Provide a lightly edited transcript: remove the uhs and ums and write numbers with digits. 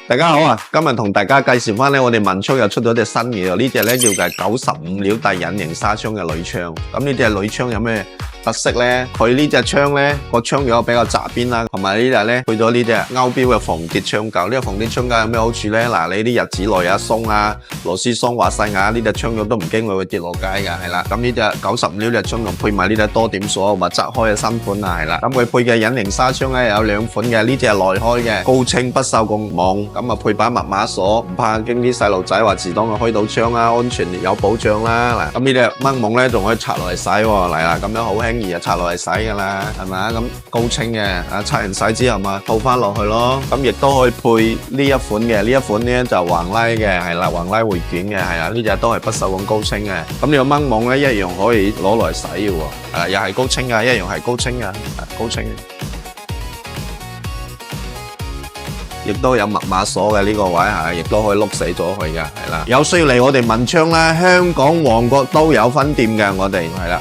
大家好啊！今日同大家介紹翻咧，我哋文昌又出咗隻新嘢喎。呢隻咧叫做95料帶隱形紗槍嘅鋁槍。咁呢隻鋁槍有咩特色咧？佢呢隻槍咧個槍架比較窄邊啦，同埋呢隻咧去咗呢隻歐標嘅防跌槍架。呢個防跌槍架有咩好處咧？嗱，你啲日子耐啊鬆啊，螺絲鬆滑細啊，呢隻槍架都唔驚佢會跌落街㗎，係啦。咁呢隻95料隻槍仲配埋呢隻多點鎖或側開嘅新款啊，係啦。咁佢配嘅隱形紗槍咧有兩款嘅，呢隻係內開嘅，高清不鏽鋼網。咁啊配把密碼鎖，唔怕驚啲細路仔話自當佢開到槍啦，安全有保障啦。嗱，咁呢隻掹網咧仲可以拆落嚟洗喎，嚟啦，咁樣好輕易就拆落嚟洗噶啦，係咪啊？咁高清嘅，啊拆完洗之後咪套翻落去咯。咁亦都可以配呢一款嘅，呢一款咧就橫拉嘅，係啦，橫拉回捲嘅，係啦，呢隻都係不鏽鋼高清嘅。咁呢個掹網咧一樣可以攞嚟洗嘅喎，又係高清嘅，一樣係高清嘅，高清嘅。亦都有密碼鎖嘅呢個位係，亦都可以碌死咗佢嘅，係啦。有需要嚟我哋文昌啦，香港旺角都有分店嘅，我哋係啦。